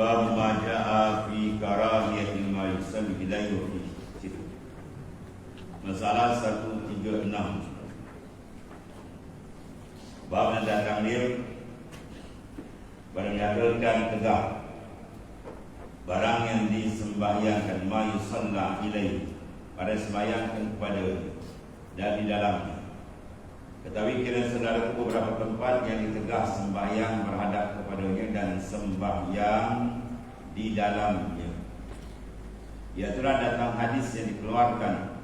Bab ma jaa fi karahiyatil ma yusalli ilaihi wa fi situ. Masalah 136. Bab yang datang dia menyatakan tegak barang yang disembahyangkan ma yusalla ilaihi, pada sembahyangkan kepada dan di dalamnya. Ketahui kira saudara beberapa tempat yang ditegah sembahyang berhadap kepadanya dan sembahyang di dalamnya. Iaitulah datang hadis yang dikeluarkan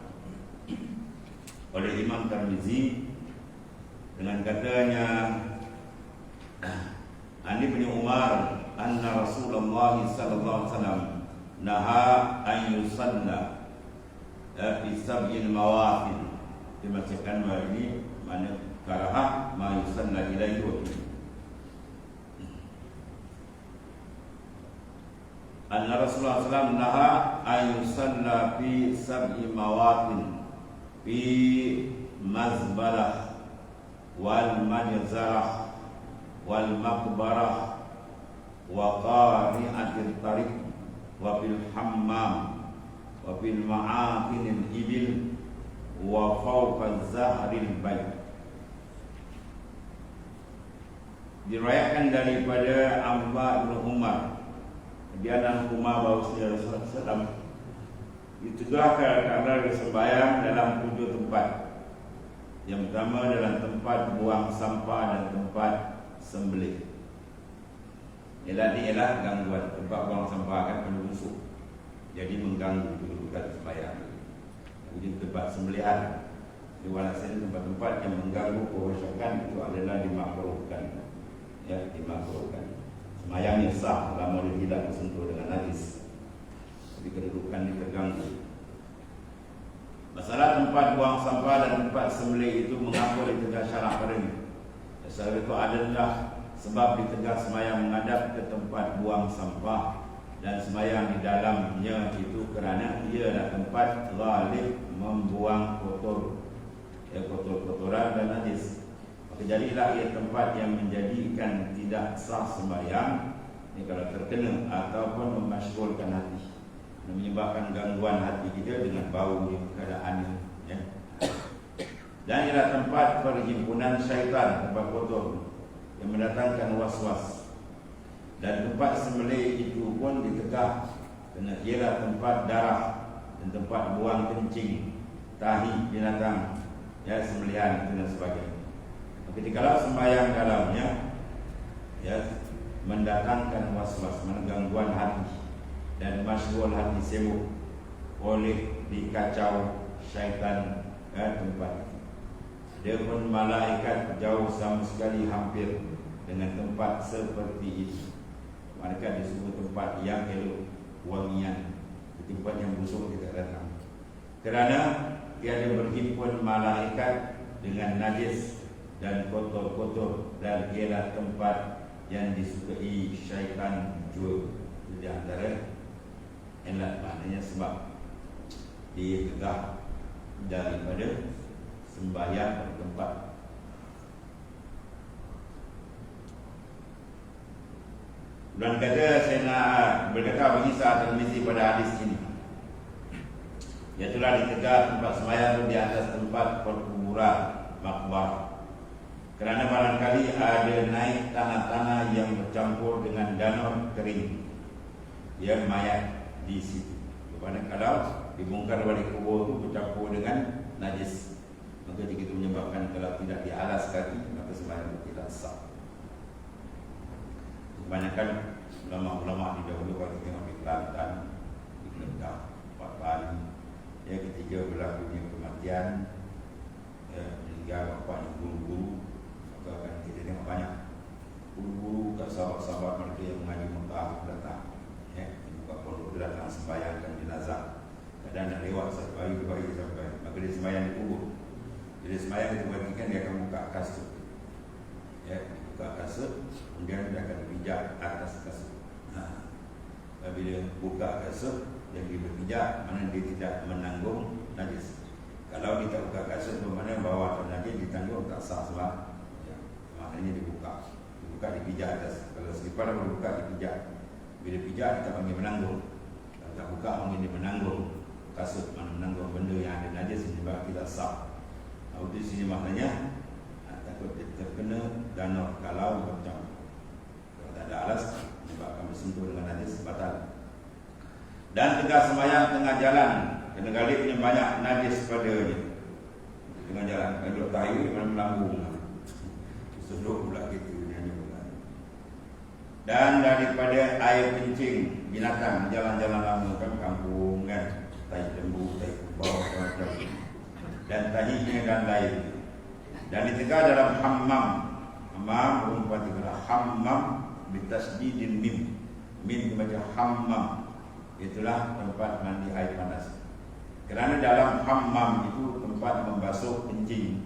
oleh Imam Tirmizi dengan katanya An Ibnu Umar anna Rasulullah sallallahu alaihi wasallam naha an yusalla fi sab'il mawaqit. Dimaksudkan bahwa ini mana karahah ma yusalla ilaihi wa fihi. Anna Rasulullah sallallahu naha an yusalla fi sab'i mawaqin fi mazbalah wal manzarah wal maqbarah wa qari'atil tariq wa fil hammam wa fil ma'aqinil ibil wa fawqa zahril bait. Diriwayatkan daripada Abdullah bin Umar, dia dan Umar bahwasanya Rasulullah SAW ditegahkan kerana sembahyang dalam 7 tempat. Yang pertama dalam tempat buang sampah dan tempat sembelih. Ialah gangguan tempat buang sampah kan penuh busuk, jadi mengganggu kedudukan sembahyang. Kemudian tempat sembelihan, di walaupun tempat-tempat yang mengganggu kerosakan itu adalah dimakruhkan. Ya, dimakruhkan. Sembahyangnya sah selama dia tidak tersentuh dengan najis, tapi kedudukan dia terganggu. Masalah tempat buang sampah dan tempat sembelih itu mengapa ditegah syarak padanya? Sebab itu adalah sebab ditegah sembahyang menghadap ke tempat buang sampah dan sembahyang di dalamnya itu kerana ia adalah tempat ghalib membuang kotor-kotoran dan najis. Maka jadilah ia tempat yang menjadikan tidak sah sembahyang ini kalau terkena ataupun memasyghulkan hati, menyebabkan gangguan hati kita dengan bau keadaannya, ya. Dan ialah tempat perhimpunan syaitan, tempat kotor yang mendatangkan was-was. Dan tempat sembelih itu pun ditegah kerana ialah tempat darah dan tempat buang kencing, tahi binatang, ya, sembelihan dan sebagainya. Ketika sembahyang dalamnya, ya, mendatangkan was-was, gangguan hati dan masyghul hati sibuk oleh dikacau syaitan tempat. Dia pun malaikat jauh sama sekali hampir dengan tempat seperti itu. Mereka disebut tempat yang elok, wangian, tempat yang busuk tidak datang. Kerana dia ada berhimpun malaikat dengan najis dan kotor-kotor, dan ialah tempat yang disukai syaitan juga. Di antara elat maknanya sebab dia tegah daripada sembahyang tempat. Dan kata saya nak berkata bagi saat Tirmizi pada hadis ini, iaitulah ditegah tempat sembahyang itu di atas tempat perkuburan makbar. Kerana barangkali ada naik tanah-tanah yang bercampur dengan danau kering yang mayat di situ. Kerana kalau dibongkar balik kubur itu bercampur dengan najis, maka begitu menyebabkan kalau tidak dialas kaki maka sembahyang tidak sah. Kebanyakan ulama-ulama di dahulu kalau tengok di Kelantan, di Kedah, Bali, ya, ketika berlakunya kematian, ya, meninggal bapaknya guru-guru, maka akan kita tengok banyak guru-guru kat sahabat-sahabat mereka yang mengaji Mekah datang, ya, buka pondok datang sembahyangkan jenazah. Kadang nak lewat satu hari, 2 hari sampai, maka dia sembahyang di kubur. Jadi sembahyang itu bagikan dia akan buka kasut, ya, buka kasut, kemudian dia akan pijak atas kasut. Bila buka kasut yang dia berpijak, mana dia tidak menanggung najis. Kalau dia tak buka kasut, bermakna bawah atau najis ditanggung tak sah sebab, ya, maknanya dibuka dipijak atas. Kalau selipar berbuka dipijak, Bila pijak kita panggil menanggung. Kalau tak buka panggil dia menanggung. Kasut mana menanggung benda yang ada najis sebab kita sah. Di sini maknanya takut dia terkena danau kalau macam kalau tak ada alas sebab kami sentuh dengan najis batal. Dan tengah sembahyang tengah jalan kena galipnya banyak najis padanya tengah jalan kalau tahu mana melambung seduk pula gitu nyanyi pula. Dan daripada air kencing binatang jalan-jalan lama kan kampung kan tai lembu tai kubau macam dan tahinya dan lain. Dan ditegak dalam hammam. Hammam berupa tiga hammam bitasdidin mim. Mim dibaca hammam. Itulah tempat mandi air panas. Kerana dalam hammam itu tempat membasuh kencing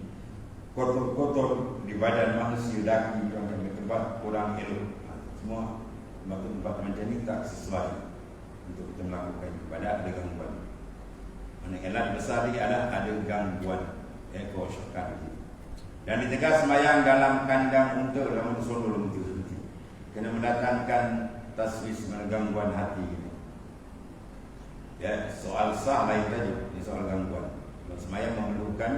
kotor-kotor di badan manusia daki yang tempat kurang elok. Semua tempat macam ini tak sesuai untuk kita melakukan ibadat dengan gangguan. Elat besar ini adalah ada gangguan ekosyokan. Dan ditegak sembahyang dalam kandang unta dalam usul unta kena mendatangkan taswis gangguan hati. Ya, soal sah lain saja, ini soal gangguan. Kalau sembahyang memerlukan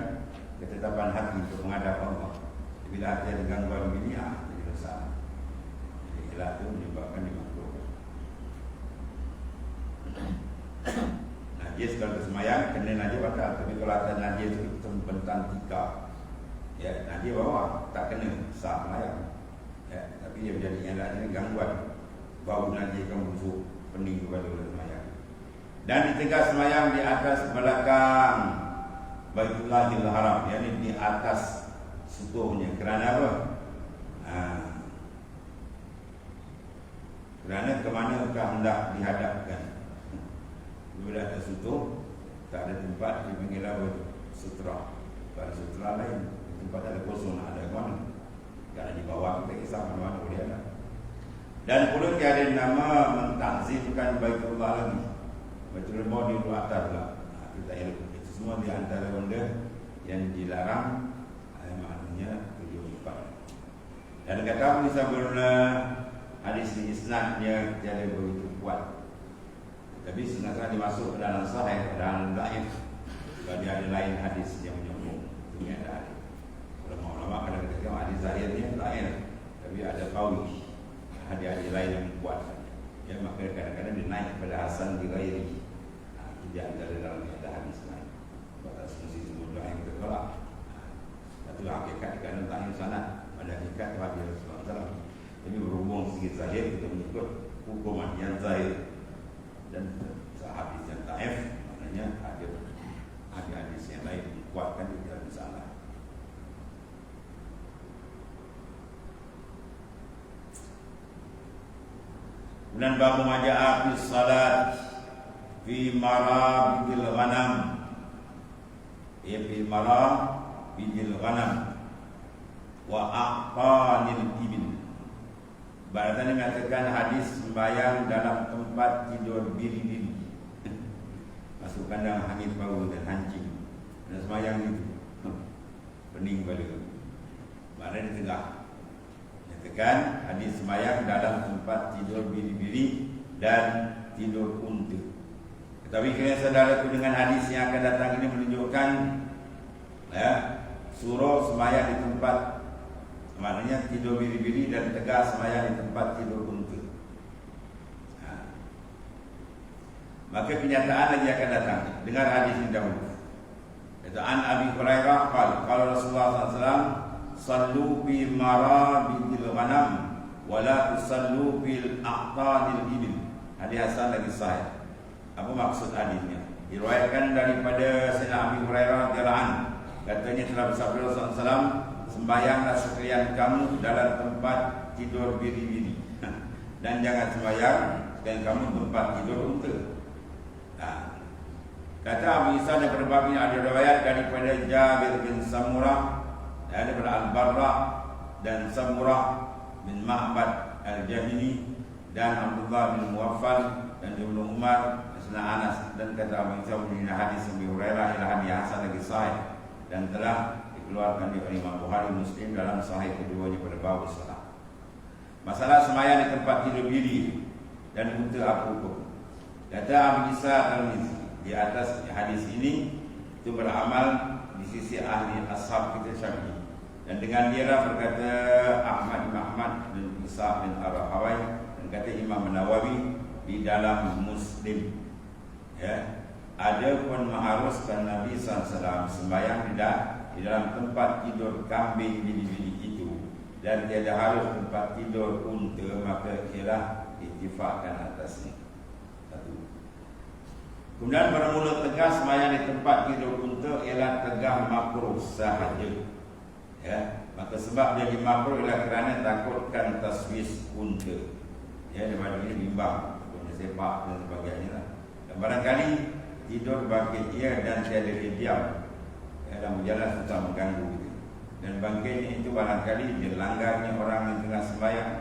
ketetapan hati untuk menghadap Allah. Bila hati ada gangguan begini, jadi dosa. Jadi elat itu menyebabkan dimakruhkan. Najis kalau bersemayam kena najis batal. Tapi kalau ada najis itu bentang tika, ya najis bawa tak kena sah semayam. Ya, tapi dia menjadi elat ini gangguan. Bau najis kamu busuk pening kepada orang semayam. Dan ditegak semayam di atas belakang Baitullahil Haram, yakni di atas sutuhnya. Kerana apa? Kerana ke manakah hendak dihadapkan? Bila ada sutuh, tak ada tempat dipanggil apa? Sutra. Pada sutra lain, tempat ada kosong, ada ke mana? Kerana di bawah kita kisah mana-mana boleh ada. Dan pula tiada nama mentakzimkan Baitullah lagi. Baitullah di luar atas lah. Kita elok. Itu semua di antara benda yang dilarang. Maknanya 74. Dan kata bisa berna hadis ini isnadnya tiada begitu kuat. Tapi sengaja dimasuk ke dalam sahih, dalam dhaif. Kalau dia ada lain hadis yang menyambung, itu yang ada. Ulama-ulama kadang-kadang hadis zahirnya lain, tapi ada qauli, hadis lain yang kuat. Ya, maka kadang-kadang dinaik kepada hasan di ghairi. Tidak ada dalam hadis lain. Batas mesti semua doa yang tertolak. Itu hakikat kadang tak sanad, pada hakikat hadis Rasulullah SAW. Jadi berhubung sedikit zahir kita mengikut hukuman yang zahir. Dan hadis yang dhaif maknanya ada hadis yang lain dikuatkan tidak salah. Kemudian bab majaa fi salat fi marabidil ghanam. Fi marabidil ghanam wa aqanil ibil. Baratnya mengatakan hadis sembahyang dalam tempat tidur biri-biri. Masuk kandang hangit bau dan hancing. Dan sembahyang itu pening balik. Baratnya di tengah. Menyatakan hadis sembahyang dalam tempat tidur biri-biri dan tidur unta. Tetapi kalian saudaraku dengan hadis yang akan datang ini menunjukkan suruh sembahyang di tempat, maknanya tidur biri-biri dan tegak sembahyang di tempat tidur unta. Maka kenyataan lagi akan datang. Dengar hadis ini dahulu. Kata an Abi Hurairah qala Rasulullah SAW, sallu bi marabidil ghanam wa la tusallu bil aqtanil ibil. Hadis hasan lagi sahih. Apa maksud hadisnya? Diriwayatkan daripada Sayyidina Abi Hurairah radhiyallahu anhu, katanya telah bersabda Rasulullah SAW, sembahyanglah sekalian kamu dalam tempat tidur biri-biri dan jangan sembahyang sekalian kamu tempat tidur unta. Kata Abu Isa dan berbabnya ada riwayat daripada Jabir bin Samurah, daripada Al-Barra dan Samurah bin Ma'bad Al-Jahili dan Abdullah bin Muwaffal dan Ibnu Umar dan Anas. Dan kata Abu Isa mengenai hadis Abu Hurairah ialah hadis hasan lagi sahih dan telah dikeluarkan oleh Imam Bukhari Muslim dalam sahih keduanya pada bab salat. Masalah sembahyang di tempat tidur biri. dan unta apa hukum? Kata Abu Isa Al-Mizi di atas hadis ini itu beramal di sisi ahli ashab kita Syafi'i. Dan dengan dia lah berkata Ahmad bin Ahmad bin Isa bin Ar-Rahawai, dan kata Imam Nawawi di dalam Muslim, ya, ada pun mengharuskan Nabi SAW sembahyang di dalam tempat tidur kambing bili-bili itu, dan tiada harus tempat tidur unta, maka ialah ittifaqkan atasnya. Satu. Kemudian bermula tegas sembahyang di tempat tidur unta ialah tegah makruh sahaja. Ya, maka sebab jadi makruh ialah kerana takutkan taswis unta. Ya, daripada ini bimbang, takutnya sepak dan sebagainya lah. Dan barangkali tidur bangkit ia dan tiada diam, ya, dalam berjalan susah mengganggu gitu. Dan bangkitnya itu barangkali dilanggarnya orang yang tengah sembahyang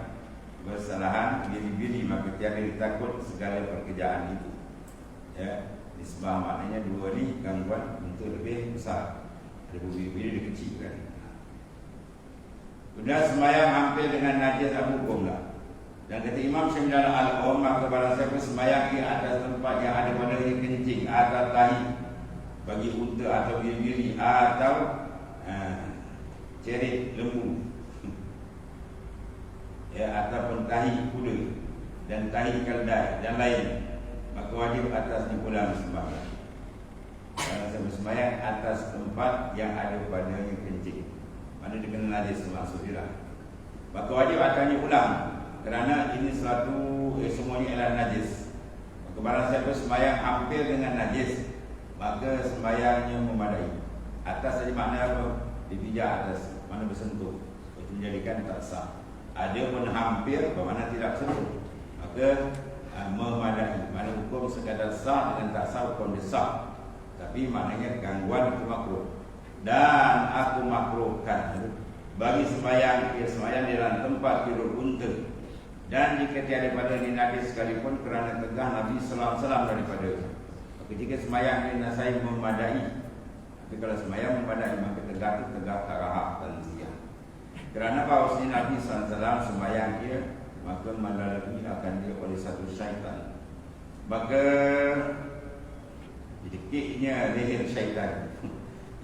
bersalahan bili-bili, maka tiada ditakut segala pekerjaan itu. Ya, nisbah maknanya dua ni gangguan untuk lebih besar. Ada bili-bili dia kecil kan. Kemudian sembahyang hampir dengan najis hukum lah. Dan kata Imam Syafi'i al-Qawm, maka barang siapa sembahyang di atas tempat yang ada pada kencing atau tahi bagi unta atau bili-bili atau cerit lembu, ya, ataupun tahi kuda dan tahi keldai dan lain, maka wajib atasnya ulang sembahyang. Barang siapa sembahyang atas tempat yang ada padanya kencing, mana dikenal najis maksudnya, maka wajib atasnya ulang. Kerana ini suatu semuanya ialah najis. Maka barang siapa sembahyang hampir dengan najis, maka sembahyangnya memadai. Atas saja makna apa? Dipijak atas, mana bersentuh, itu menjadikan tak sah. Ada pun hampir bermakna tidak sentuh, maka memadai. Mana hukum sekadar sah dengan tak sah, hukum dia sah, tapi maknanya gangguan itu makruh. Dan aku makruhkan bagi sembahyang di dalam tempat tidur unta, dan jika tiada pada ni najis sekalipun, kerana tegah Nabi sallallahu alaihi wasallam daripada. Ketika sembahyang ni nasai memadai. Tapi kalau sembahyang memadai, maka tegah itu tegah karahah tanziyah. Kerana bahawasanya Nabi sallallahu alaihi wasallam sembahyang dia, maka melalui akan dia oleh satu syaitan. Maka didekiknya leher syaitan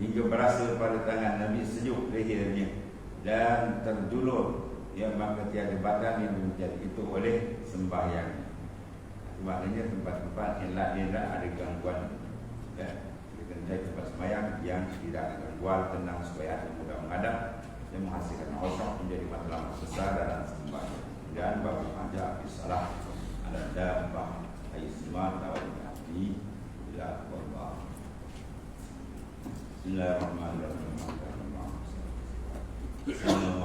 hingga berasa pada tangan Nabi sejuk lehernya dan terjulur, ya, maka tiada badan yang menjadi itu oleh sembahyang. Maknanya tempat-tempat yang lain ada gangguan, ya, kita cari tempat sembahyang yang tidak ada gangguan, tenang supaya ada mudah menghadap dan menghasilkan khusyuk menjadi matlamat besar dalam sembahyang. Dan bagi ada salah ada dabbah aisma tawadi ila Allah. Bismillahirrahmanirrahim.